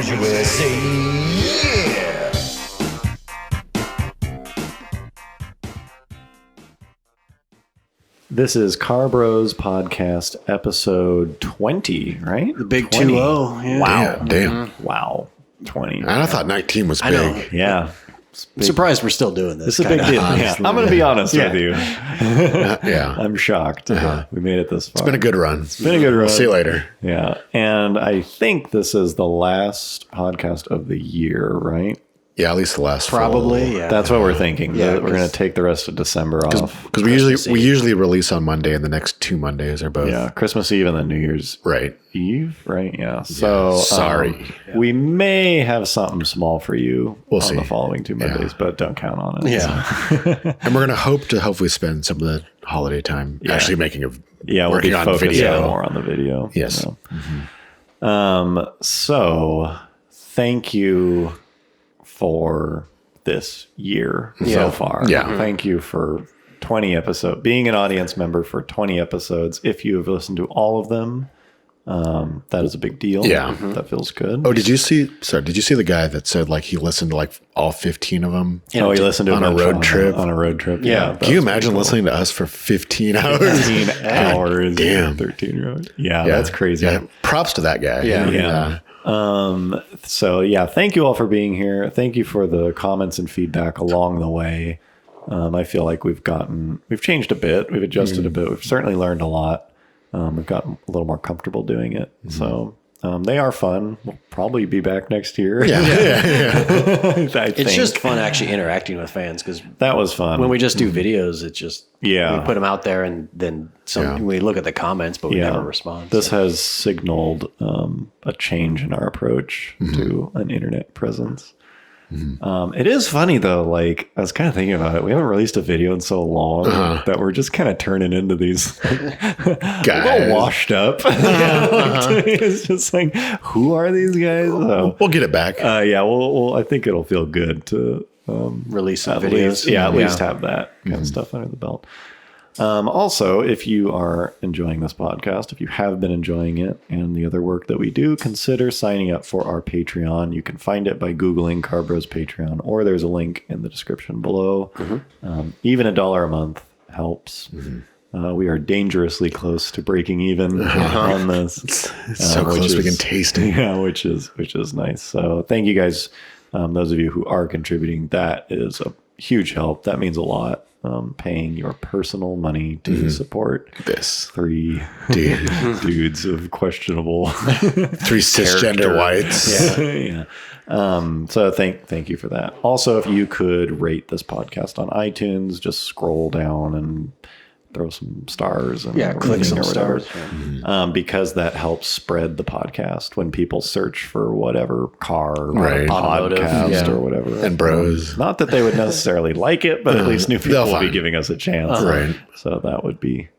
Bros USA. Yeah. This is Car Bros Podcast episode 20, right? The big 20. 2-0. Yeah. Wow. Damn. Wow. 20. And I thought 19 was I know. big. Yeah. I'm surprised we're still doing this. It's a big deal. Yeah. I'm going to be honest with you. Yeah. I'm shocked. We made it this far. It's been a good run. It's been a good run. See you later. Yeah. And I think this is the last podcast of the year, right? Yeah, at least the last Probably, yeah. That's what we're thinking. Yeah, We're going to take the rest of December off. Because we usually release on Monday, and the next 2 Mondays are both Yeah, Christmas Eve and then New Year's right. Eve, right? Yeah. So sorry. We may have something small for you We'll on see. the following 2 Mondays, but don't count on it. Yeah. And we're going to hopefully spend some of the holiday time actually making a Yeah, we'll be working on focusing video. more on the video. Yes. So. So thank you for this year so far. Yeah. Thank you for 20 episodes, being an audience member for 20 episodes. If you have listened to all of them, that is a big deal. Yeah. That feels good. Oh, did you see the guy that said like he listened to like all 15 of them? Oh, you listened to on them a road trip? On a road trip. Yeah. Can you imagine listening to us for 15 hours? 13 hours. damn. 13 hours. Yeah, that's crazy. Yeah. Props to that guy. Yeah. So yeah, thank you all for being here. Thank you for the comments and feedback along the way. I feel like we've changed a bit. We've adjusted a bit. We've certainly learned a lot. We've gotten a little more comfortable doing it. So they are fun. We'll probably be back next year. Yeah. It's just fun actually interacting with fans because that was fun. when we just do videos, it's just we put them out there and then we look at the comments, but we never respond. This has signaled a change in our approach to an internet presence. It is funny though, like I was kind of thinking about it. We haven't released a video in so long that we're just kind of turning into these Guys. all washed up. It's just like, who are these guys? So, We'll get it back. well, I think it'll feel good to Release some at videos. least, at least have that kind of stuff under the belt. Also, if you are enjoying this podcast, if you have been enjoying it and the other work that we do, consider signing up for our Patreon. You can find it by Googling Car Bros Patreon, or there's a link in the description below. Even $1 a month helps. We are dangerously close to breaking even on this. It's so close we can taste it. Yeah, which is nice. So thank you guys. Those of you who are contributing, that is a huge help. That means a lot. Paying your personal money to support This. 3 dudes of questionable 3 cisgender whites. yeah. So thank you for that. Also, if you could rate this podcast on iTunes, just scroll down and throw some stars and click some or whatever. stars. Because that helps spread the podcast when people search for whatever car Right. podcast or whatever. And bros. Not that they would necessarily like it, but at least new people They'll will be find. giving us a chance. Right. So that would be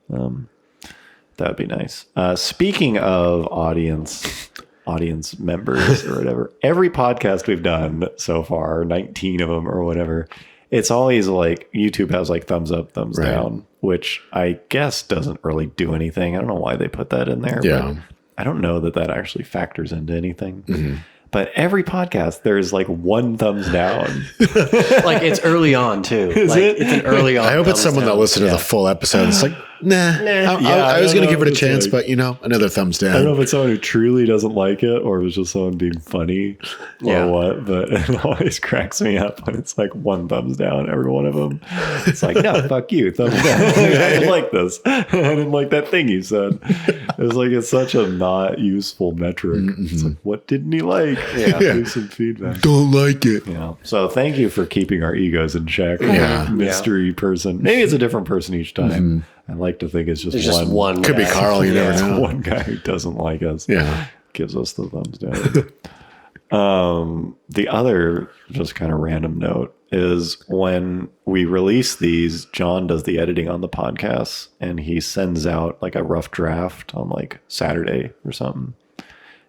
nice. Speaking of audience members or whatever, every podcast we've done so far, 19 of them or whatever, it's always like YouTube has like thumbs up, thumbs down, which I guess doesn't really do anything. I don't know why they put that in there. Yeah. But I don't know that actually factors into anything. But every podcast, there's like 1 thumbs down. Like it's early on too. it? It's an early on. I hope it's thumbs someone that down. listened to the full episode. It's like, I was going to give it a chance, but another thumbs I don't know down. if it's someone who truly doesn't like it or if it's just someone being funny or what, but it always cracks me up when it's like 1 thumbs down, every one of them. It's like, no, fuck you, thumbs down. I didn't like this. I didn't like that thing you said. It's like, it's such a not useful metric. It's like, what didn't he like? Yeah. Give some feedback. Don't like it. Yeah. So thank you for keeping our egos in check. Yeah. Mystery person. Maybe it's a different person each time. I like to think it's just There's just one. Could be guy. Carl, you never It's know. one guy who doesn't like us. Yeah. Gives us the thumbs down. The other just kind of random note is when we release these, John does the editing on the podcast and he sends out like a rough draft on like Saturday or something.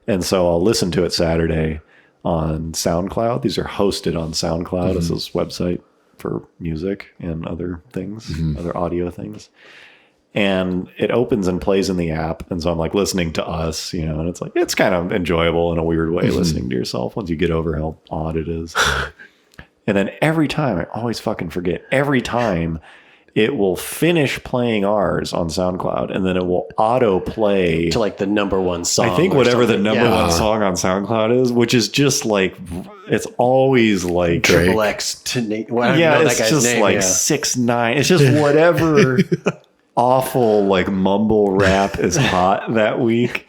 And so I'll listen to it Saturday on SoundCloud. These are hosted on SoundCloud. It's this website for music and other things, other audio things. and it opens and plays in the app. And so I'm like listening to us, you know, and it's like, it's kind of enjoyable in a weird way listening to yourself once you get over how odd it is. And then every time, I always fucking forget, every time it will finish playing ours on SoundCloud, and then it will auto play to like the number one song. I think whatever the number one song on SoundCloud is, which is just like, it's always like Triple X to Nate. Well, yeah, it's just name, like 6ix9ine. It's just whatever awful like mumble rap is hot that week.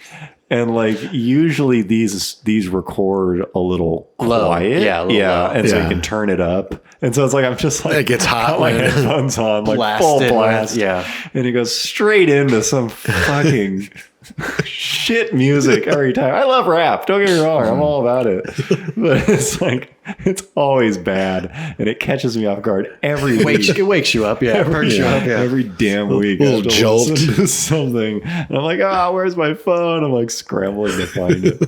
And like usually these record a little quiet, low. And so you can turn it up, and so it's like I'm just like it gets hot, like headphones on, like full blast, and it goes straight into some fucking shit music every time. I love rap, don't get me wrong, I'm all about it, but it's like it's always bad, and it catches me off guard every week. It wakes you up, every damn week. A little jolt to something, and I'm like, where's my phone? I'm like scrambling to find it.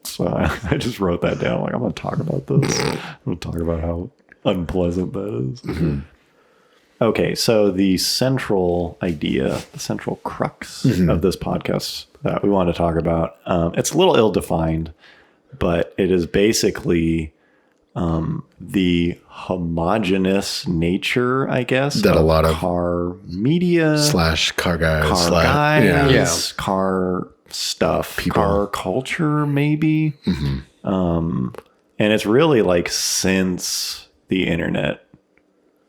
So I just wrote that down. Like, I'm going to talk about this. I'm going to talk about how unpleasant that is. Mm-hmm. Okay, so the central idea, the central crux of this podcast that we want to talk about, it's a little ill-defined, but it is basically the homogenous nature, I guess, that a lot of car media / car guys, car stuff, people. Car culture, maybe. And it's really like since the internet.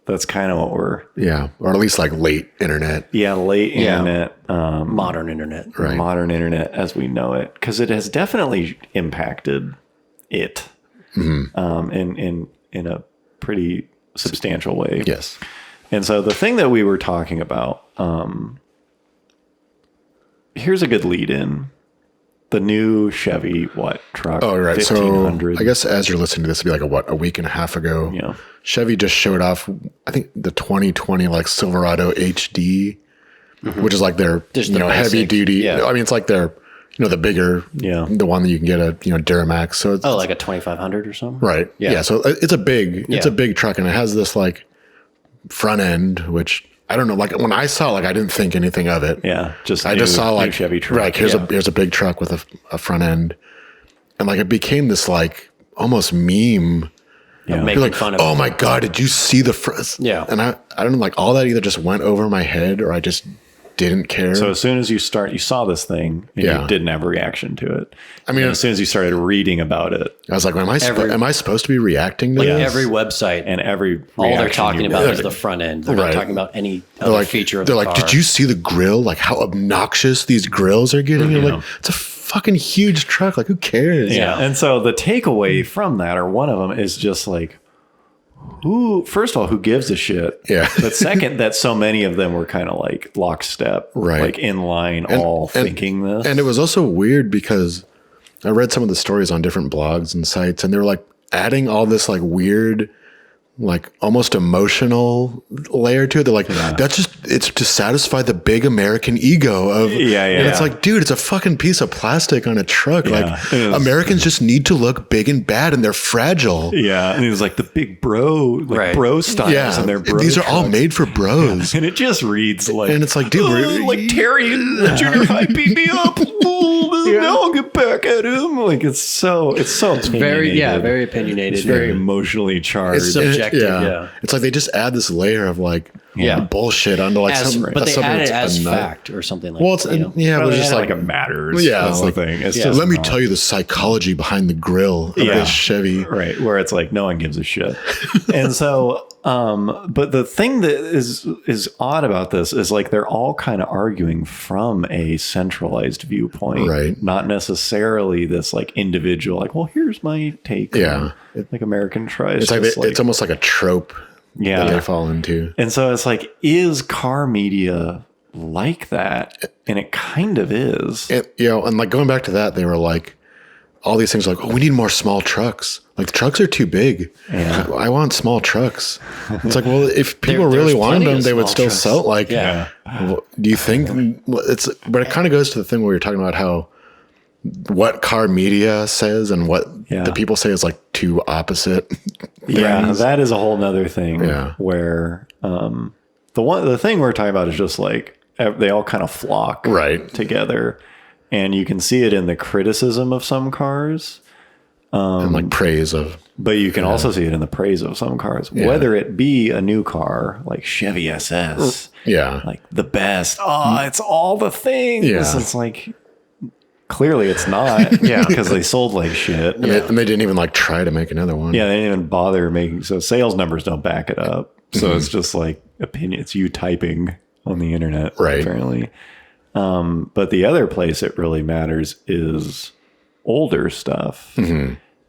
That's kind of what we're... Yeah, or at least like late internet. Yeah, late internet. Modern internet. Right. Modern internet as we know it. Because it has definitely impacted it in a pretty substantial way. Yes. And so the thing that we were talking about, here's a good lead in. The new Chevy, truck? Oh, right. 1500. So I guess as you're listening to this, it'd be like a week and a half ago. Yeah. Chevy just showed off, I think, the 2020 like Silverado HD, which is like their heavy duty. Yeah. I mean, it's like their the bigger, the one that you can get a Duramax. So it's like a 2500 or something. Right. Yeah. So it's a big truck, and it has this like front end, which I don't know. Like when I saw, I didn't think anything of it. Yeah. I just saw like Chevy truck. Right. Here's a big truck with a front end, and like it became this like almost meme. Yeah. Making You're like, fun of oh my God, did you see the front? Yeah. And I don't know, like all that either just went over my head or I just didn't care. So as soon as you saw this thing, and you didn't have a reaction to it. I mean, and as soon as you started reading about it, I was like, am I supposed to be reacting to like this? Every website and every all they're talking about read. is the front end. They're not talking about any other feature of the car. They're like, did you see the grill? Like how obnoxious these grills are getting? You're like, it's a fucking huge truck. Like who cares? Yeah. And so the takeaway from that, or one of them, is just like, first of all, who gives a shit? Yeah. But second, that so many of them were kind of like lockstep, right? Like in line, thinking this. And it was also weird because I read some of the stories on different blogs and sites, and they were like adding all this like weird, like almost emotional layer to it. They're like, it's to satisfy the big American ego of, and it's like, dude, it's a fucking piece of plastic on a truck. Yeah. Like Americans just need to look big and bad, and they're fragile. Yeah. And it was like the big bro styles. Yeah. And their bro these are trucks. all made for bros. And it just reads like, and it's like, dude, like Terry junior high beat me up. Now I'll get back at him. Like it's very opinionated. It's very emotionally charged. It's subjective. Yeah. It's like they just add this layer of like bullshit onto like but they add it as fact or something like. Well, it's but it's just like it matters. Yeah, that's it's the like, thing. It's just let me tell you the psychology behind the grill of this Chevy. Right, where it's like no one gives a shit. And so, but the thing that is odd about this is like they're all kind of arguing from a centralized viewpoint, right? Not necessarily this like individual, like, well, here's my take. Yeah, like American tries. It's like it's almost like a trope. Yeah, that they fall into. And so it's like, is car media like that? And it kind of is. And like going back to that, they were like, all these things are like, oh, we need more small trucks. Like the trucks are too big. Yeah. I want small trucks. It's like, well, if people really wanted them, they would still sell it. Like, well, do you think but it kind of goes to the thing where we were talking about how what car media says and what the people say is like two opposite things. That is a whole nother thing. Yeah. Where the thing we're talking about is just like they all kind of flock Right. together. And you can see it in the criticism of some cars. And like praise of. But you can also see it in the praise of some cars, whether it be a new car like Chevy SS, Yeah. the best. Oh, it's all the things. Yeah. It's like, clearly it's not. Because they sold like shit. And they didn't even like try to make another one. Yeah, they didn't even bother making. So sales numbers don't back it up. So it's just like opinion. It's you typing on the internet, Right. apparently. But the other place it really matters is older stuff.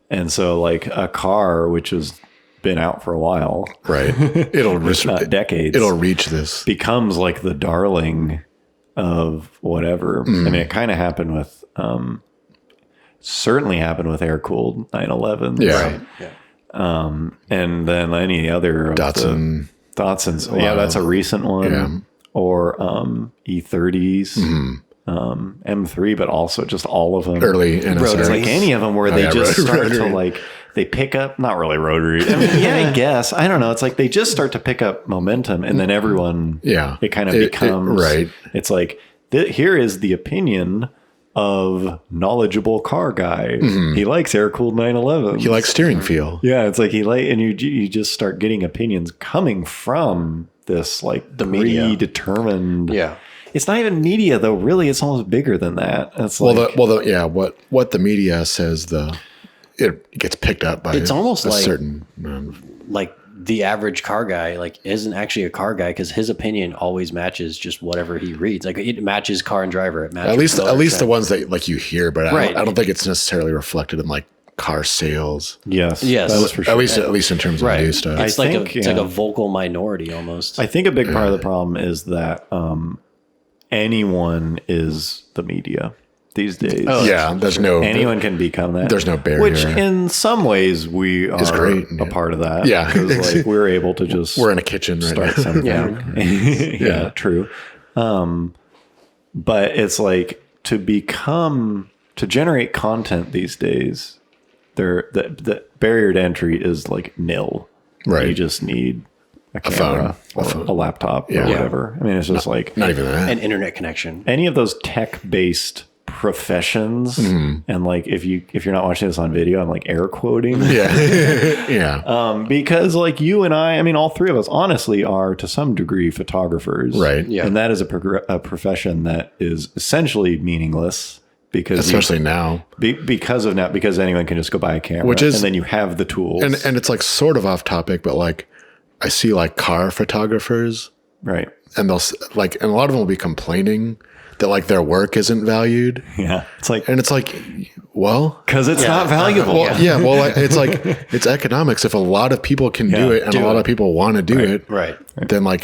And so like a car, which has been out for a while, Right. It'll not decades, It'll reach this. becomes like the darling of whatever. I mean, it kind of happened with, certainly happened with air-cooled 911s. Yeah. And then any other of Datsun. the Datsuns. Yeah, that's a recent one. Yeah. Or E30s, M3, but also just all of them. Early NSRs. It's like any of them where they just start to rotary. like, they pick up, not really rotary. I mean, yeah, I guess. I don't know. It's like they just start to pick up momentum and then everyone, it kind of becomes, right. It's like, here is the opinion of knowledgeable car guy. He likes air-cooled 911. He likes steering feel. Yeah, it's like and you just start getting opinions coming from this like The media. predetermined. Yeah. It's not even media though. Really, it's almost bigger than that. It's Well, like, what the media says, it gets picked up by It's almost a like- certain. Like the average car guy, like isn't actually a car guy because his opinion always matches just whatever he reads. Like it matches Car and Driver. It matches At least the ones that like you hear, but Right. I don't think it's necessarily reflected in like car sales. yes, Yes. that was for sure. At least in terms of Right. new stuff. It's I like think, it's like yeah. a vocal minority almost. I think a big part of the problem is that anyone is the media these days. Yeah, there's no Anyone can become that. There's no barrier. Which in some ways we are great, a part of that. Yeah. Because like we're able to just We're in a kitchen right start now. something. Yeah, true. But it's like to generate content these days, the barrier to entry is like nil. Right. You just need a camera or a laptop or whatever. I mean, it's just like Not even that. An internet connection. any of those tech-based professions, and like if you're not watching this on video, I'm like air quoting. Yeah. Because like you and I mean, all three of us honestly are to some degree photographers. Right. Yeah. And that is a profession that is essentially meaningless because Especially now. because anyone can just go buy a camera, Which is- and then you have the tools. And it's like sort of off topic, but like I see like car photographers right. and and a lot of them will be complaining that like their work isn't valued. Yeah. It's like, And it's like, well, because it's not valuable. it's like, it's economics. If a lot of people can do it and a lot of people want to do it, Right. then like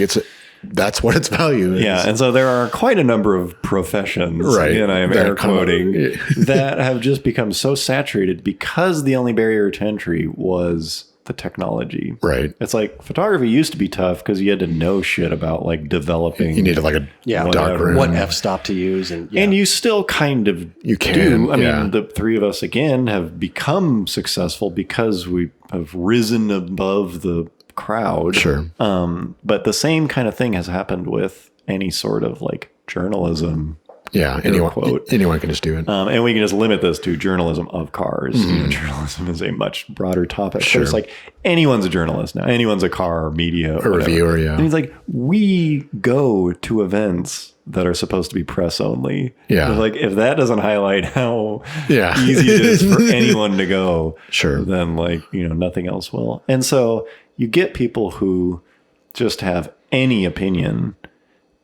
that's what its value is. Yeah, and so there are quite a number of professions, Right, and I am that air come up. quoting, that have just become so saturated because the only barrier to entry was the technology. Right. It's like photography used to be tough because you had to know shit about like developing. You needed like a dark whatever. room. What f-stop to use and And you still kind of You can, do. I yeah. mean, the three of us again have become successful because we have risen above the crowd. Sure. But the same kind of thing has happened with any sort of like journalism. Yeah. quote. Anyone can just do it. And we can just limit this to journalism of cars. You know, journalism is a much broader topic. Sure. So it's like anyone's a journalist now. Anyone's a car media or whatever. reviewer, yeah. And it's like we go to events that are supposed to be press only. Yeah. It's like if that doesn't highlight how Yeah. easy it is for anyone to go, Sure. then like, nothing else will. And so you get people who just have any opinion.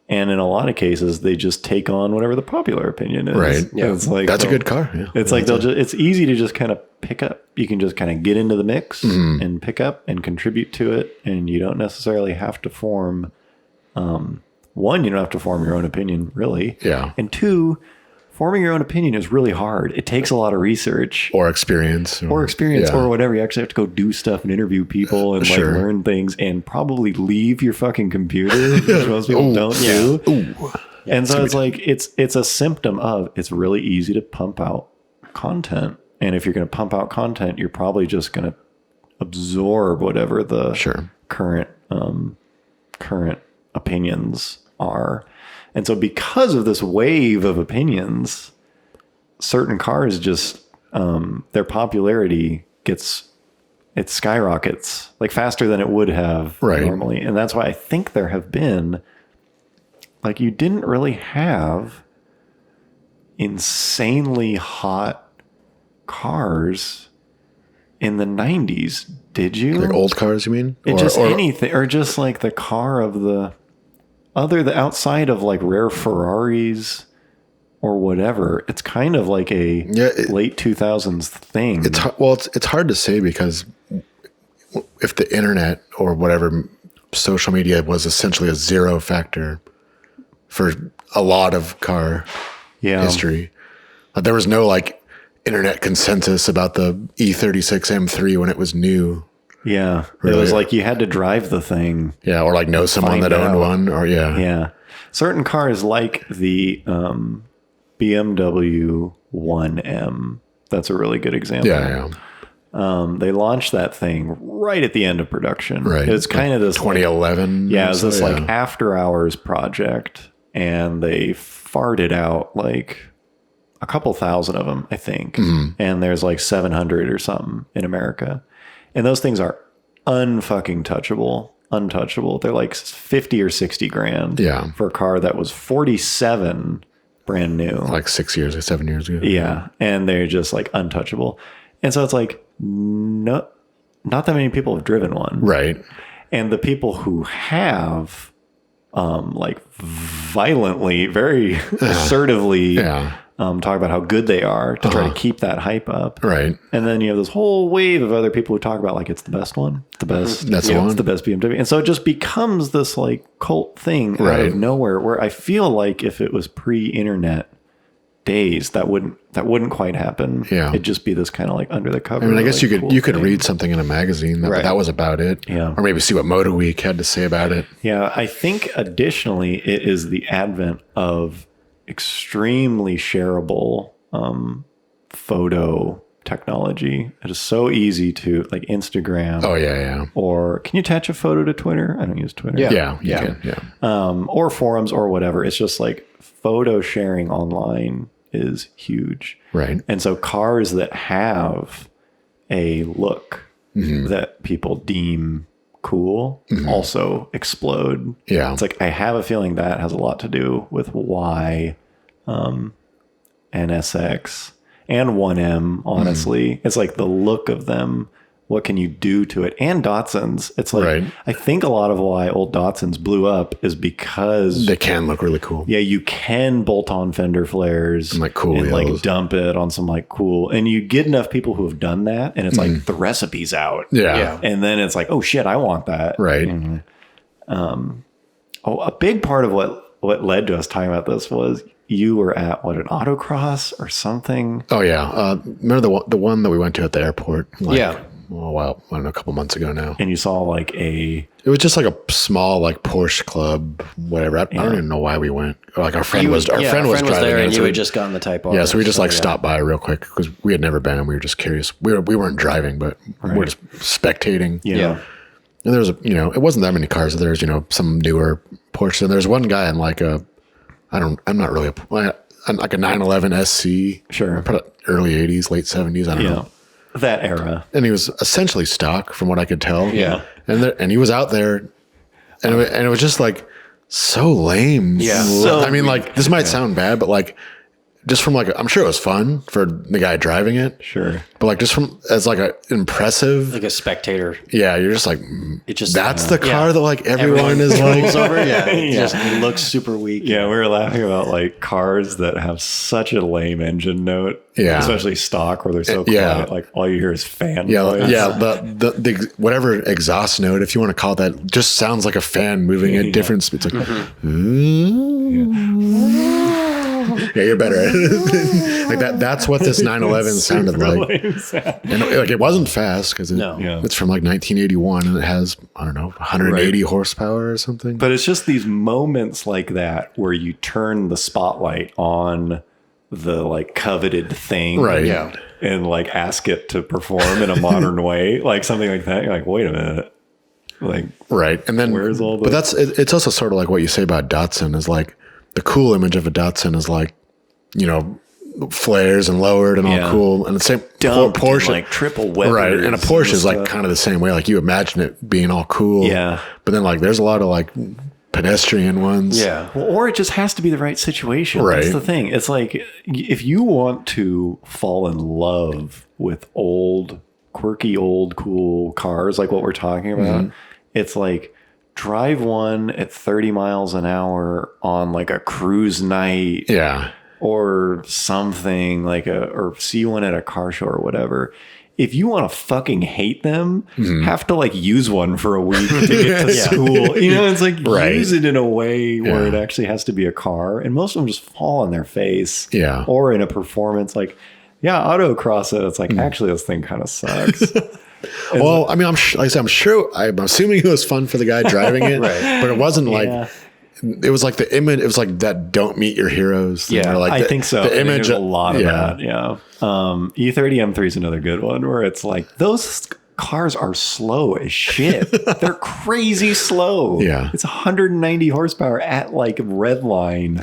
And in a lot of cases, they just take on whatever the popular opinion is. Right. Yeah. It's like That's a good car. Yeah. It's like it's easy to just kind of pick up. You can just kind of get into the mix and pick up and contribute to it. And you don't necessarily have to form, one, you don't have to form your own opinion, really. Yeah. And two, forming your own opinion is really hard. It takes a lot of research Or experience. or experience Yeah. or whatever. You actually have to go do stuff and interview people and Sure. like learn things and probably leave your fucking computer, which most people don't do. And so it's like it's a symptom of it's really easy to pump out content. And if you're going to pump out content, you're probably just going to absorb whatever the Sure. current opinions are. And so because of this wave of opinions, certain cars just, their popularity it skyrockets like faster than it would have normally. And that's why I think there have been, like, you didn't really have insanely hot cars in the 90s, did you? Like old cars, you mean? Anything, or just like the car of the outside of like rare Ferraris or whatever. It's kind of like a late 2000s thing. It's hard to say, because if the internet or whatever social media was essentially a zero factor for a lot of car history, there was no like internet consensus about the E36 M3 when it was new. Yeah. Really? It was like you had to drive the thing. Yeah. Or like know someone that owned one, or Yeah. Certain cars like the BMW 1M. That's a really good example. Yeah. They launched that thing right at the end of production. Right. It's kind of this 2011. It was this like after hours project, and they farted out like a couple thousand of them, I think. And there's like 700 or something in America. And those things are untouchable. They're like 50 or 60 grand for a car that was 47 brand new. Like 6 years or 7 years ago. Yeah. And they're just like untouchable. And so it's like, not that many people have driven one. Right. And the people who have, like violently, very assertively talk about how good they are to try to keep that hype up. Right. And then you have this whole wave of other people who talk about like, it's the best one, the best. That's the one. It's the best BMW. And so it just becomes this like cult thing out of nowhere, where I feel like if it was pre-internet days, that wouldn't quite happen. Yeah. It'd just be this kind of like under the cover. I mean, I guess like, you could read something in a magazine that was about it. Yeah. Or maybe see what Motor Week had to say about it. Yeah. I think additionally, it is the advent of extremely shareable photo technology. It is so easy to like Instagram. Oh yeah. Or can you attach a photo to Twitter? I don't use Twitter. Yeah. You can. Yeah. Or forums or whatever. It's just like photo sharing online is huge. Right. And so cars that have a look that people deem cool also explode. Yeah. It's like, I have a feeling that has a lot to do with why NSX and 1M, honestly, it's like the look of them. What can you do to it? And Datsuns. It's like, I think a lot of why old Datsuns blew up is because they can look really cool. Yeah, you can bolt on fender flares and like cool and wheels. Like dump it on some like cool, and you get enough people who have done that, and it's like the recipe's out. Yeah. And then it's like, oh shit, I want that. Right. A big part of what led to us talking about this was you were at an autocross or something. Oh yeah. Remember the one that we went to at the airport? Like, Yeah. Oh wow, I don't know, a couple months ago now. And you saw like it was just like a small like Porsche club, whatever. I don't even know why we went. Or, like our friend was driving there, and so you had just gotten the Type R. Yeah, so we just stopped by real quick because we had never been and we were just curious. We weren't driving, but we're just spectating. Yeah. And there was it wasn't that many cars. There's some newer Porsche, and there's one guy in like I'm not really like a 911 SC. Sure. Probably early 80s, late 70s. I don't know. That era. And he was essentially stock from what I could tell. Yeah. And he was out there and it was just like so lame. Yeah. So I mean, like this might sound bad, but like just from like, I'm sure it was fun for the guy driving it. Sure. But like just from as like a impressive, like a spectator. yeah, you're just like, that's the car that like everyone is like, over. Yeah. It just looks super weak. Yeah, we were laughing about like cars that have such a lame engine note. Yeah. Especially stock where they're so Yeah. quiet. Like all you hear is fan yeah, noise. yeah. The whatever exhaust note, if you want to call that, just sounds like a fan moving at different speeds. Like, yeah, you're better at it. Like that. That's what this 911 sounded like. And like it wasn't fast because it's from like 1981 and it has, I don't know, 180 horsepower or something. But it's just these moments like that where you turn the spotlight on the like coveted thing, Right. Yeah. and like ask it to perform in a modern way, like something like that. You're like, wait a minute, like Right. And then Where's all the- But it's also sort of like what you say about Datsun is like the cool image of a Datsun is like, you know, flares and lowered and all cool. And the same Porsche, like triple weathers, right? And a Porsche is like kind of the same way. Like you imagine it being all cool, yeah. But then like there's a lot of like pedestrian ones, Yeah. Well, or it just has to be the right situation. Right. That's the thing. It's like if you want to fall in love with old, quirky, old, cool cars, like what we're talking about, it's like drive one at 30 miles an hour on like a cruise night. yeah. Or something like or see one at a car show or whatever. If you want to fucking hate them, have to like use one for a week to get to school. You know, it's like use it in a way where it actually has to be a car. And most of them just fall on their face. Yeah. Or in a performance like, autocross it. It's like, actually, this thing kind of sucks. Well, I mean, I'm sure, I'm assuming it was fun for the guy driving it, but it wasn't like, it was like the image, it was like that don't meet your heroes. Yeah, like I think so. The image, a lot of that. Yeah. E30 M3 is another good one where it's like those cars are slow as shit. They're crazy slow. Yeah. It's 190 horsepower at like red line.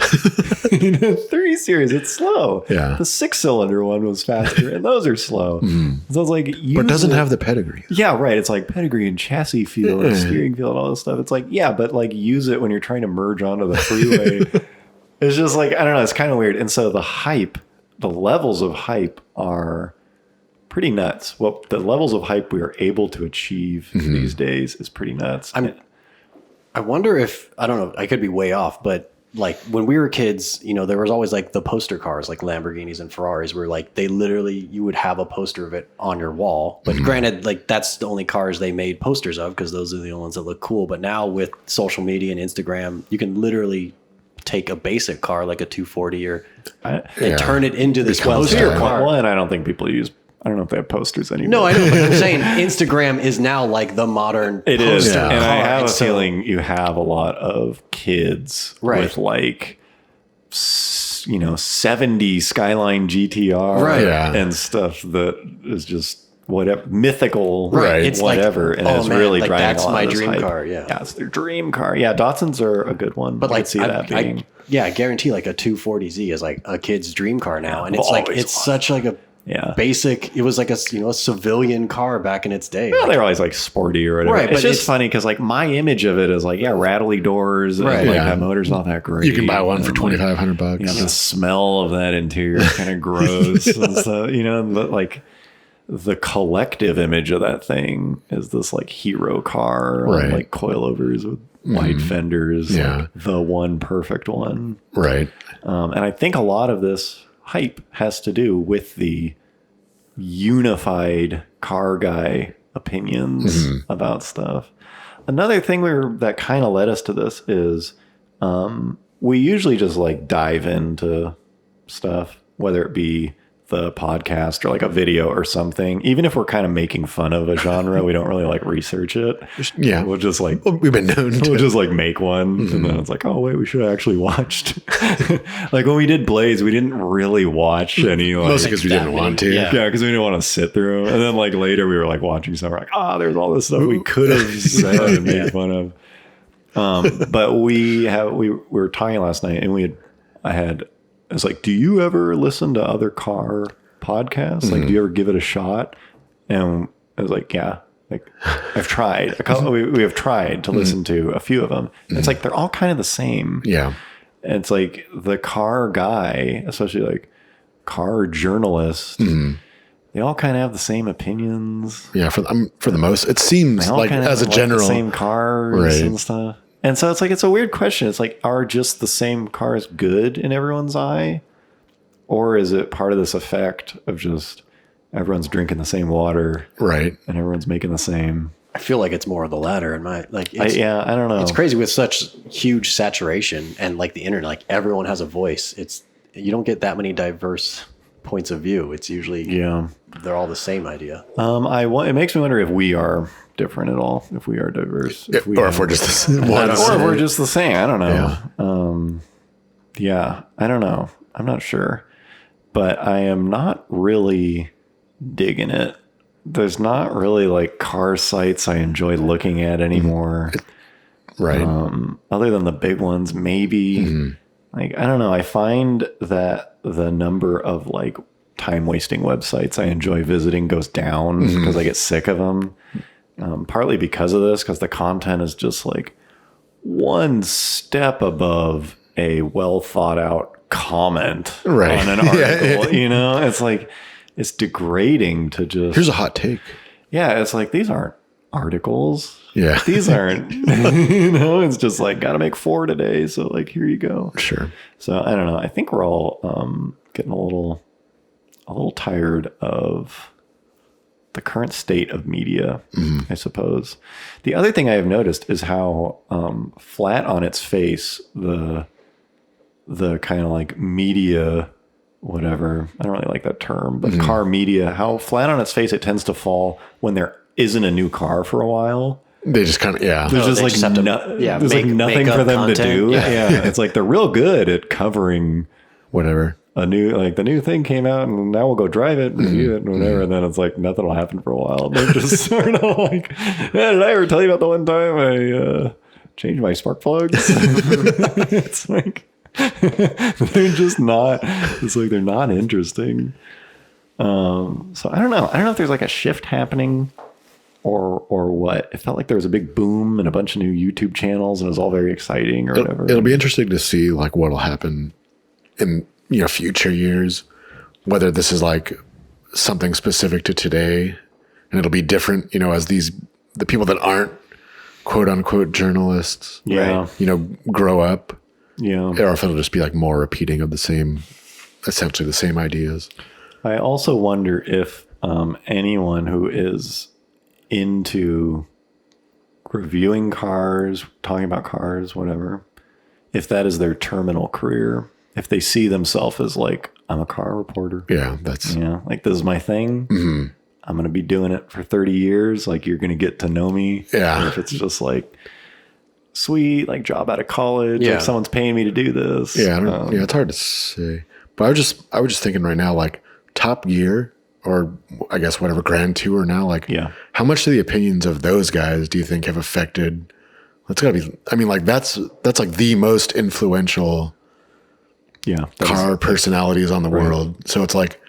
In a 3 Series, it's slow. Yeah. The 6-cylinder one was faster, and those are slow. So it's like, but doesn't have the pedigree. Yeah, right. It's like pedigree and chassis feel and steering feel and all this stuff. It's like, yeah, but like use it when you're trying to merge onto the freeway. It's just like, I don't know. It's kind of weird. And so the levels of hype are pretty nuts. What the levels of hype we are able to achieve these days is pretty nuts. I wonder if, I don't know, I could be way off, but like when we were kids, you know, there was always like the poster cars, like Lamborghinis and Ferraris, where like they literally, you would have a poster of it on your wall. But granted, like that's the only cars they made posters of because those are the only ones that look cool. But now with social media and Instagram, you can literally take a basic car like a 240 and turn it into this poster car. One, I don't think people use. I don't know if they have posters anymore. No, I know, but I'm saying Instagram is now like the modern poster car. And I have a feeling you have a lot of kids with like, 70 Skyline GTR and stuff that is just whatever mythical, It's whatever, like, and it's really like driving that's a lot my of this dream hype. car. Yeah, it's their dream car. Yeah, Datsuns are a good one. But I like, could see that being. I guarantee like a 240Z is like a kid's dream car now, and it's like it's such like a basic. It was like a civilian car back in its day. Well, they're always like sporty or whatever. Right, it's just funny because like my image of it is like rattly doors, and like that motor's not that great. You can buy one for $2,500. You know, the smell of that interior is kind of gross. And so, like the collective image of that thing is this like hero car, like coilovers with wide fenders, like the one perfect one, right? And I think a lot of this hype has to do with the unified car guy opinions about stuff. Another thing that kind of led us to this is we usually just like dive into stuff, whether it be the podcast or like a video or something. Even if we're kind of making fun of a genre, we don't really like research it. Yeah. We'll just like, we've been known to. We'll just like make one. And then it's like, oh wait, we should have actually watched. Like when we did Blades, we didn't really watch any. Like, mostly because we didn't want to. Yeah, because we didn't want to sit through. And then like later we were like watching something like, there's all this stuff we could have said and made fun of. But we were talking last night and I was like, do you ever listen to other car podcasts? Like, do you ever give it a shot? And I was like, yeah, like I've tried. We have tried to listen to a few of them. And it's like, they're all kind of the same. Yeah. And it's like the car guy, especially like car journalist, they all kind of have the same opinions. Yeah. For the most, it seems like as a general, the same cars and stuff. And so it's like, it's a weird question. It's like, are just the same cars good in everyone's eye? Or is it part of this effect of just everyone's drinking the same water? Right. And everyone's making the same. I feel like it's more of the latter in my, like, I don't know. It's crazy with such huge saturation and like the internet, like everyone has a voice. You don't get that many diverse points of view. It's usually, they're all the same idea. It makes me wonder if we are different at all, if we are diverse, if we're just the same. Or if we're just the same. I don't know. I don't know. I'm not sure, but I am not really digging it. There's not really like car sites I enjoy looking at anymore. Right. Other than the big ones, maybe. Like, I don't know. I find that the number of like time wasting websites I enjoy visiting goes down because I get sick of them. Partly because of this, because the content is just like one step above a well thought out comment on an article. You know, it's like, it's degrading to just. Here's a hot take. Yeah, it's like, these aren't articles. Yeah. These aren't, it's just like, got to make 4 today. So like, here you go. Sure. So I don't know. I think we're all getting a little tired of the current state of media, I suppose. The other thing I have noticed is how flat on its face the kind of like media, whatever, I don't really like that term, but car media, how flat on its face it tends to fall when there isn't a new car for a while. They just kind of, There's just like, there's like nothing for them to do. Yeah. It's like they're real good at covering whatever. the new thing came out and now we'll go drive it, review it and whatever. And then it's like nothing will happen for a while. They're just sort of like, did I ever tell you about the one time I changed my spark plugs? It's like, they're just not, it's like, they're not interesting. So I don't know. I don't know if there's like a shift happening or what. It felt like there was a big boom and a bunch of new YouTube channels and it was all very exciting or whatever. It'll be interesting to see like what'll happen in future years, whether this is like something specific to today and it'll be different, as the people that aren't quote unquote journalists, grow up. Yeah. Or if it'll just be like more repeating of essentially the same ideas. I also wonder if anyone who is into reviewing cars, talking about cars, whatever, if that is their terminal career, if they see themselves as like, I'm a car reporter. Yeah, that's... like this is my thing. Mm-hmm. I'm going to be doing it for 30 years. Like you're going to get to know me. Yeah. Or if it's just like, sweet, like job out of college. Yeah. Like someone's paying me to do this. Yeah. It's hard to say. But I was just thinking right now, like Top Gear, or I guess whatever Grand Tour now, like how much of the opinions of those guys do you think have affected? That's gotta be, I mean, like that's like the most influential car personalities on the world. So it's like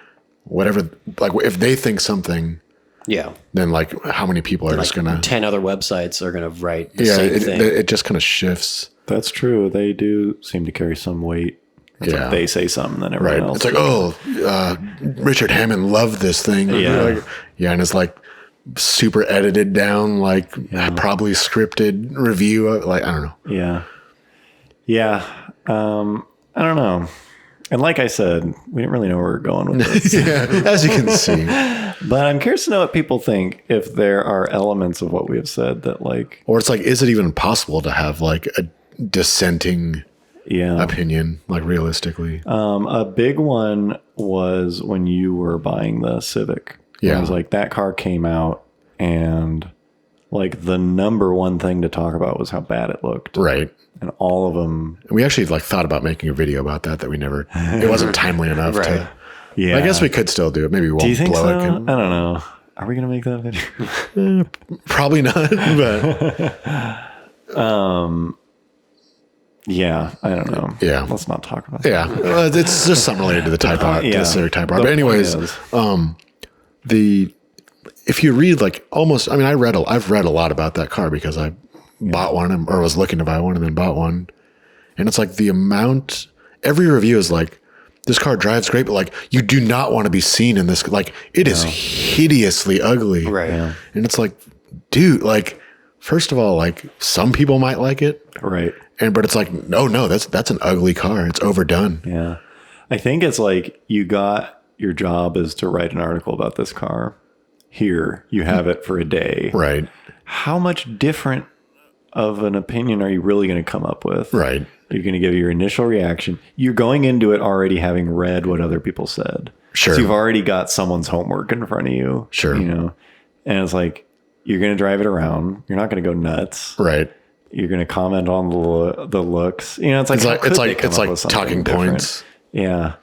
whatever, like if they think something, then like how many people are just gonna 10 other websites are gonna write the same thing. It just kind of shifts. That's true. They do seem to carry some weight. It's like they say something, then everyone else. It's like, Richard Hammond loved this thing. And it's like super edited down, like probably scripted review. Like, I don't know. Yeah. I don't know. And like I said, we didn't really know where we were going with this. As you can see. But I'm curious to know what people think, if there are elements of what we have said that like... Or it's like, is it even possible to have like a dissenting opinion, like realistically? A big one was when you were buying the Civic. It was like that car came out and like the number one thing to talk about was how bad it looked. Right. And all of them. We actually like thought about making a video about that we never, it wasn't timely enough to. Yeah. I guess we could still do it. Maybe we won't blow it. I don't know. Are we going to make that video? Probably not, but. I don't know. Yeah. Let's not talk about that. Yeah. It's just something related to the Type R, the Type R. But anyways, if you read like almost, I mean, I've read a lot about that car because I bought one or was looking to buy one and then bought one. And it's like the amount, every review is like, this car drives great, but like you do not want to be seen in this. Like it is hideously ugly. Right. Yeah. And it's like, dude, like, first of all, like some people might like it. Right. But it's like, no, that's an ugly car. It's overdone. Yeah. I think it's like your job is to write an article about this car. Here, you have it for a day. Right. How much different of an opinion are you really going to come up with? Right. You're going to give your initial reaction. You're going into it already having read what other people said. Sure. So you've already got someone's homework in front of you. Sure. And it's like, you're going to drive it around. You're not going to go nuts. Right. You're going to comment on the looks. It's like talking points. Yeah.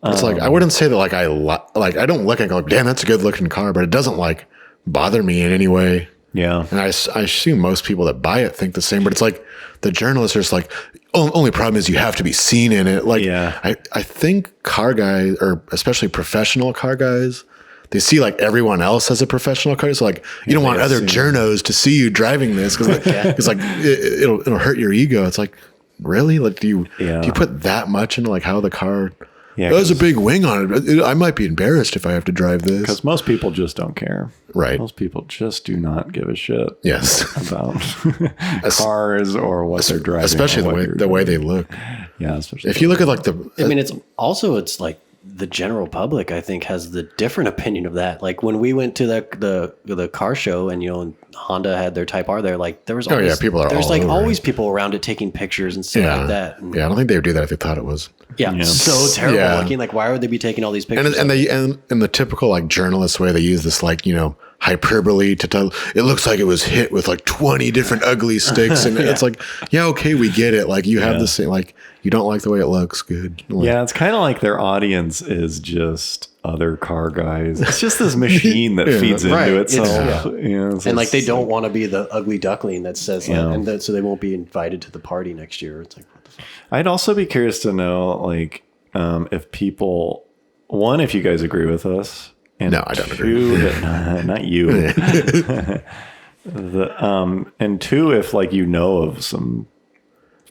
It's like, I wouldn't say that I don't look and go, damn, that's a good looking car, but it doesn't like bother me in any way. Yeah. And I assume most people that buy it think the same, but it's like the journalists are just like, only problem is you have to be seen in it. Like, Yeah. I think car guys, or especially professional car guys, they see like everyone else as a professional car. So like, you don't want other journos to see you driving this because it's like it'll hurt your ego. It's like, really? Like, do you put that much into like how the car? Yeah, there's a big wing on it. I might be embarrassed if I have to drive this. Because most people just don't care. Right. Most people just do not give a shit Yes. about cars or what they're driving. Especially the way they look. Yeah. Especially If you look at like I mean, it's like the general public, I think, has the different opinion of that. Like when we went to the car show and, Honda had their Type R there, like there was always, people are there's all like over always people around it taking pictures and stuff like that. And I don't think they would do that if they thought it was. so terrible Yeah. looking. Like, why would they be taking all these pictures? And in the typical like journalist way, they use this like, hyperbole to tell it looks like it was hit with like 20 different ugly sticks. And it's like, okay, we get it. Like you have the same, like you don't like the way it looks. Good. Like, yeah, it's kind of like their audience is just other car guys. It's just this machine that feeds into itself. And like they don't want to be the ugly duckling that says that, so they won't be invited to the party next year. It's like, what the fuck? I'd also be curious to know, like, if people, one, if you guys agree with us, and No, I don't agree. not you. And two, if like of some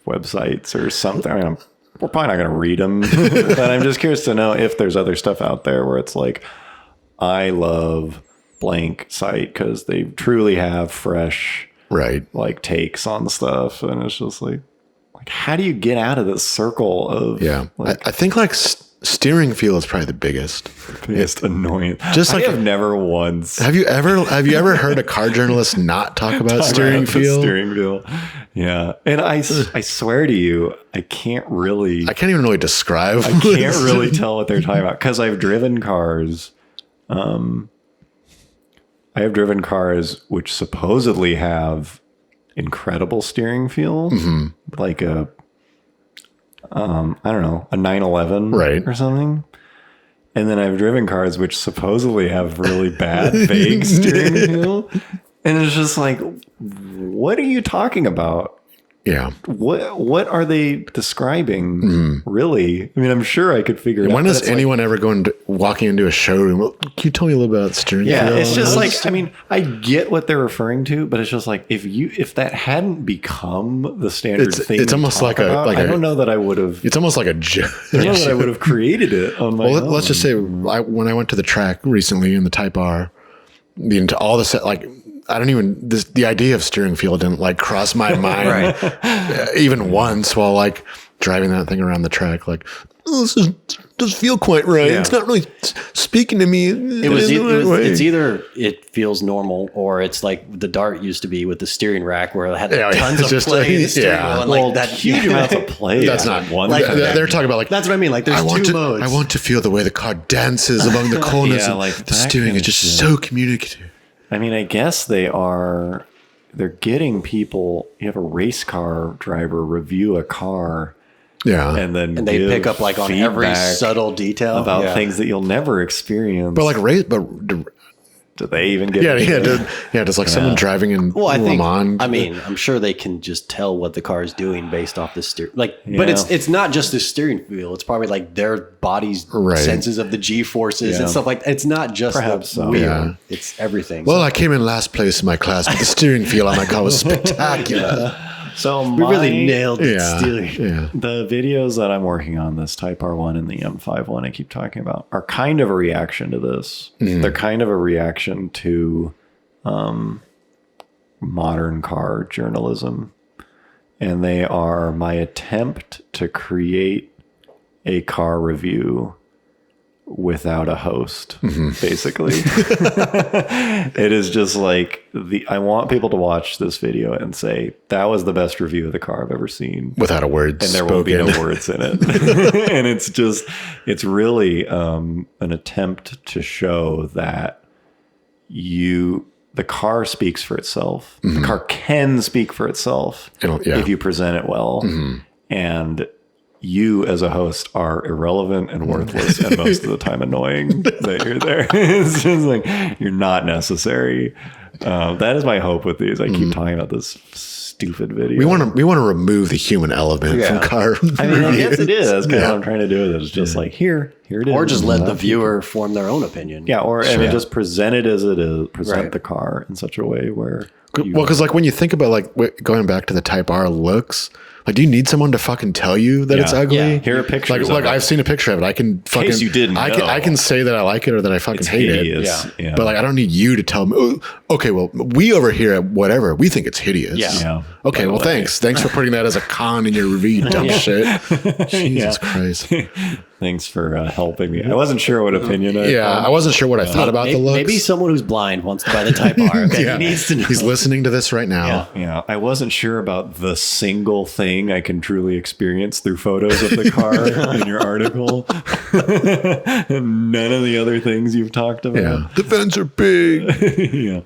websites or something. I mean, we're probably not going to read them, but I'm just curious to know if there's other stuff out there where it's like, I love blank site because they truly have fresh, right. like takes on stuff, and it's just like how do you get out of this circle of I think like steering feel is probably the biggest annoying. Just like I have never once. Have you ever heard a car journalist not talk about steering feel? Steering feel. Yeah. And I swear to you, I can't even really describe. I can't really tell what they're talking about because I've driven cars. I have driven cars which supposedly have incredible steering feel, like a I don't know, a 911 or something. And then I've driven cars which supposedly have really bad, vague steering feel. And it's just like, what are you talking about? Yeah. What are they describing, really? I mean, I'm sure I could figure it out. When is anyone ever walking into a showroom? Well, can you tell me a little about steering feel? Yeah, it's just like, I mean, I get what they're referring to, but it's just like, if that hadn't become the standard thing, it's almost like I don't know that I would have. It's almost like a joke. I don't know that I would have created it on my own. Let's just say when I went to the track recently in the Type R, all the set, like, I don't even, the idea of steering feel didn't like cross my mind even once while like driving that thing around the track. Like, this doesn't feel quite right. Yeah. It's not really speaking to me. It's either it feels normal or it's like the Dart used to be with the steering rack where it had tons of play in the steering wheel and like that huge amounts of play. That's not one. Like, they're talking about like, that's what I mean. Like there's two modes. I want to feel the way the car dances among the corners. Like the steering is just so communicative. I mean, I guess they're getting people, you have a race car driver review a car. Yeah. And they pick up like on every subtle detail about things that you'll never experience. But like do they even get just like someone driving in Le Mans. I mean, I'm sure they can just tell what the car is doing based off the steering. Like, but it's not just the steering wheel. It's probably like their body's senses of the G forces and stuff like that. It's not just the wheel. Yeah. It's everything. Well, I came in last place in my class, but the steering feel on my car was spectacular. So we really nailed it. Yeah. The videos that I'm working on, this Type R1 and the M5 one I keep talking about, are kind of a reaction to this. They're kind of a reaction to modern car journalism. And they are my attempt to create a car review without a host, basically. It is just like I want people to watch this video and say that was the best review of the car I've ever seen, without a word, and there will be no words in it. And it's really an attempt to show that the car speaks for itself. The car can speak for itself if you present it well, and you as a host are irrelevant and worthless and most of the time annoying that you're there. It's just like, you're not necessary. That is my hope with these. I keep talking about this stupid video. We want to remove the human element from car. I mean, I guess it is. That's kind of what I'm trying to do with it. It's just like here it is. Or just let the viewer form their own opinion. Yeah, and just present it as it is. Present the car in such a way where. Well, because like when you think about like going back to the Type R looks, like do you need someone to fucking tell you that it's ugly? Yeah. Here are pictures. Like I've seen a picture of it. I can fucking. case you didn't I can say that I like it or that I fucking hate hideous. it. Yeah. But like I don't need you to tell me. Oh, okay, well we over here at whatever we think it's hideous. Yeah. Okay, well thanks for putting that as a con in your review, you dumb shit. Jesus Christ. Thanks for helping me. I wasn't sure what opinion. I wasn't sure what I thought about the looks. Maybe someone who's blind wants to buy the Type R. Okay? He needs to know. He's listening to this right now. Yeah, I wasn't sure about the single thing I can truly experience through photos of the car in your article. And none of the other things you've talked about. Yeah, the vents are big. Yeah.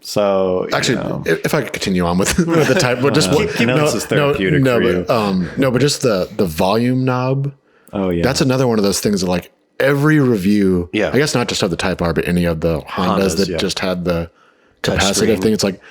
So actually, if I could continue on with the Type, but just this is therapeutic for you. But just the volume knob. Oh yeah, that's another one of those things that like every review. Yeah, I guess not just of the Type R, but any of the Hondas that just had the capacitive thing. It's like,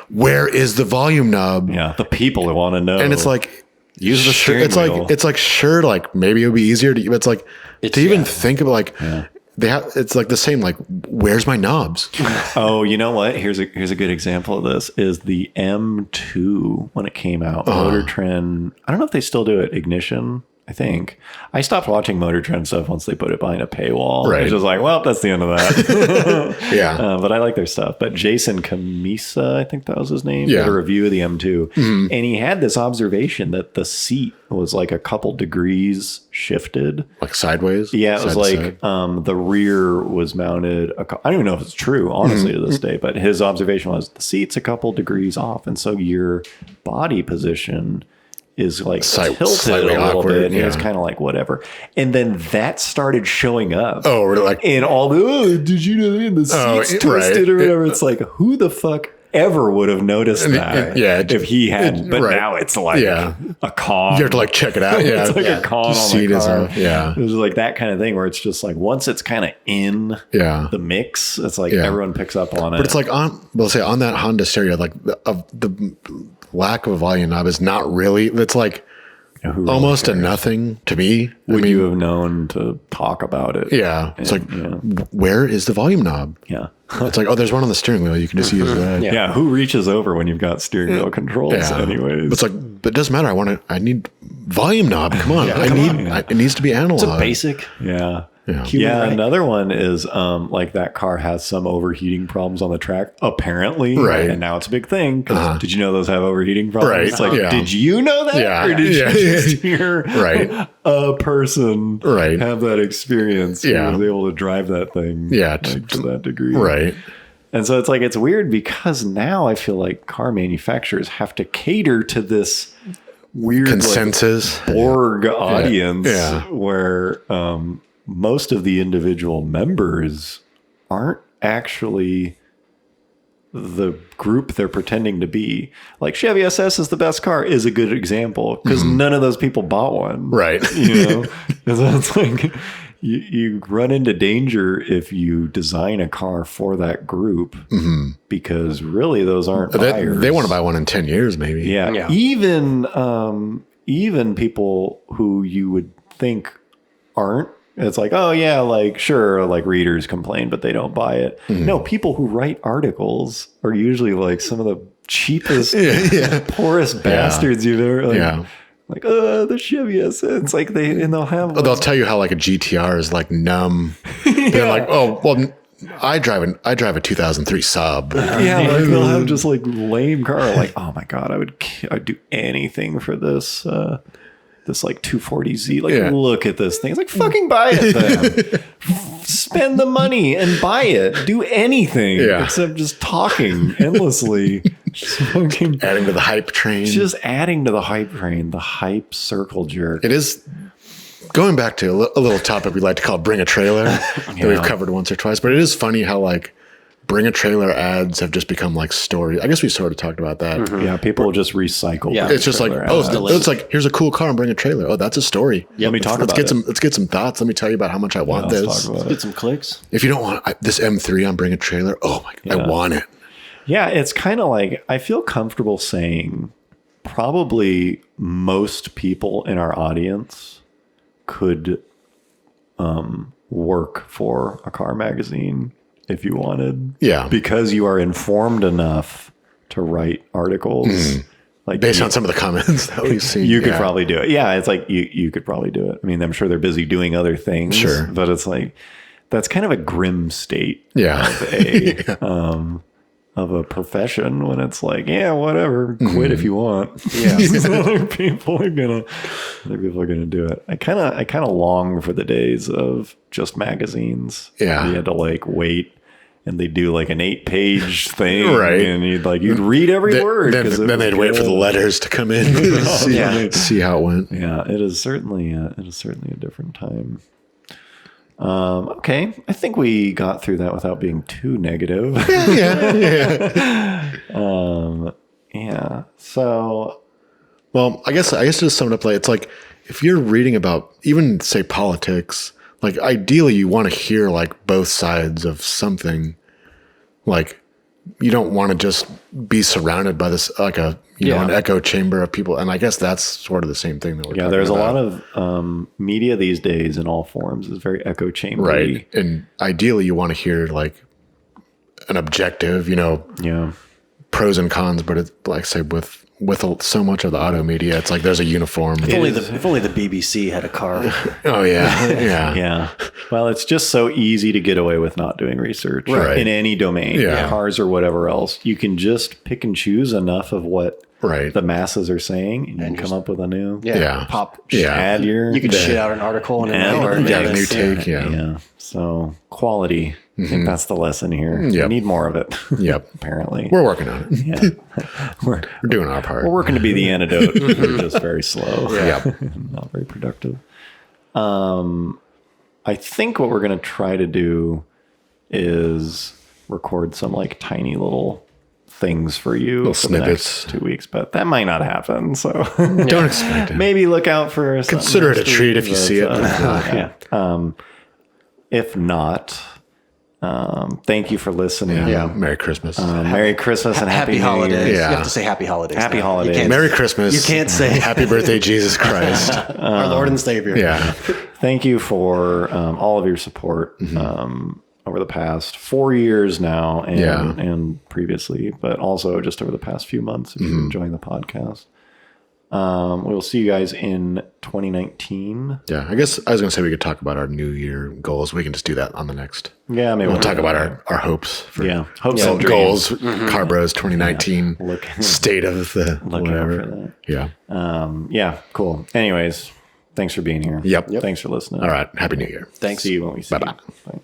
where is the volume knob? Yeah, the people want to know, and it's like use the steering wheel. It's like sure, like maybe it would be easier to. It's like to even think of like. Yeah. They have it's like the same like where's my knobs? Oh, you know what? Here's a good example of this is the M2 when it came out. Motor Trend. I don't know if they still do it. Ignition. I think I stopped watching Motor Trend stuff once they put it behind a paywall. Right. It's just like, well, that's the end of that. Yeah. But I like their stuff. But Jason Camisa, I think that was his name, did a review of the M2. And he had this observation that the seat was like a couple degrees shifted. Like sideways? Yeah, it was like the rear was mounted. I don't even know if it's true, honestly, to this day. But his observation was the seat's a couple degrees off. And so your body position is like tilted a little bit, and it's kind of like whatever. And then that started showing up. Oh, we're like in all the did you know the seats twisted or whatever? It's like who the fuck ever would have noticed that? If he hadn't. But now it's like a con. You have to like check it out. Yeah, it's like a con on the car. Yeah, it was like that kind of thing where it's just like once it's kind of in the mix, it's like everyone picks up on it. But it's like on that Honda Stereo, like the lack of a volume knob is not really. It's like almost a nothing to me. Would you have known to talk about it? Yeah, it's like where is the volume knob? Yeah. It's like, oh, there's one on the steering wheel. You can just use that. Yeah. Who reaches over when you've got steering wheel controls anyways? It's like, but it doesn't matter. I need volume knob. Come on. It needs to be analog. It's a basic. Yeah. Another one is like that car has some overheating problems on the track, apparently. Right. And now it's a big thing. Did you know those have overheating problems? Right. It's like, did you know that? Yeah. Or did you just hear a person have that experience who was able to drive that thing to that degree? Right. And so it's like, it's weird because now I feel like car manufacturers have to cater to this weird consensus Borg audience where most of the individual members aren't actually the group they're pretending to be. Like Chevy SS is the best car is a good example because none of those people bought one. Right. You know, and so it's like you run into danger if you design a car for that group because really those aren't buyers. They want to buy one in 10 years, maybe. Yeah. Even people who you would think aren't. It's like, oh yeah, like sure, like readers complain, but they don't buy it. No, people who write articles are usually like some of the cheapest, poorest bastards you've ever like the Chevy SS. It's like they'll have they'll tell you how like a GTR is like numb. They're like, oh well, I drive a 2003 Saab. Yeah, like they'll have just like lame car. Like, oh my god, I'd do anything for this. This like 240Z, like look at this thing. It's like fucking buy it then. Spend the money and buy it. Do anything except just talking endlessly. Adding to the hype train. Just adding to the hype train. The hype circle jerk. It is going back to a little topic we like to call bring a trailer that we've covered once or twice. But it is funny how like bring a trailer ads have just become like stories. I guess we sort of talked about that. Yeah, people will just recycle. Yeah. the It's just like, trailer oh, ads. it's like, here's a cool car and bring a trailer. Oh, that's a story. Let me talk let's about get it. let's get some thoughts. Let me tell you about how much I want let's this. talk about it. Get some clicks. If you don't want this M3 on bring a trailer, oh my god, I want it. Yeah, it's kind of like, I feel comfortable saying probably most people in our audience could work for a car magazine if you wanted. Yeah. Because you are informed enough to write articles. Like Based on some of the comments that we've seen. you could yeah. probably do it. Yeah, it's like you could probably do it. I mean, I'm sure they're busy doing other things. Sure. But it's like, that's kind of a grim state Yeah. of a profession when it's like, yeah, whatever, quit if you want. Yeah. other people are gonna do it. I kind of long for the days of just magazines. Yeah. You had to like wait, and they do like an 8-page thing, Right. And you'd read every word. Then, 'cause it then was they'd wait for the good. letters to come in. see how it went. Yeah, it is certainly a different time. Okay, I think we got through that without being too negative. Yeah. So Well, I guess just to sum it up, like it's like if you're reading about even say politics, like ideally you want to hear like both sides of something. Like you don't want to just be surrounded by this like an echo chamber of people, and I guess that's sort of the same thing that we're talking there's about. a lot of media these days in all forms is very echo chamber. Right, and ideally you want to hear like an objective, Yeah. pros and cons, but it's like say with so much of the auto media, it's like there's a uniform. If only the BBC had a car. Oh yeah, yeah, Yeah. Well, it's just so easy to get away with not doing research Right. in any domain, Yeah. cars or whatever else. You can just pick and choose enough of what Right. the masses are saying, and you can come up with a new. Yeah. Pop. Yeah. Add your. You could shit out an article in an Yeah. hour. Yeah, a new take. Yeah. Yeah. So quality. I think that's the lesson here. Yep. We need more of it. Yep. Apparently. We're working on it. Yeah. We're We're doing our part. working to be the antidote. We're just very slow. Yep. Not very productive. I think what we're going to try to do is record some like tiny little things for you Little for the snippets. next 2 weeks, but that might not happen. So Don't expect it. maybe look out for something Consider it a next treat week, if you but, see it. yeah. If not, thank you for listening. Yeah. Merry Christmas. Merry Christmas and Happy Happy New holidays. Year. Yeah. You have to say happy holidays. Happy now. holidays. You can't, Merry Christmas. you can't say Happy birthday, Jesus Christ. our Lord and Savior. Yeah. Thank you for all of your support over the past 4 years now and, Yeah. and previously, but also just over the past few months if you're enjoying the podcast. We'll see you guys in 2019. Yeah. I guess I was going to say we could talk about our New Year goals. We can just do that on the next. Yeah, maybe We'll talk about our hopes for hopes and dreams. goals, Car Bros 2019 Look- state of the Look out whatever. for that. Yeah. Yeah, cool. Anyways, thanks for being here. Yep. Thanks for listening. All right. Happy New Year. Thanks. See you when we see Bye-bye. you. Bye.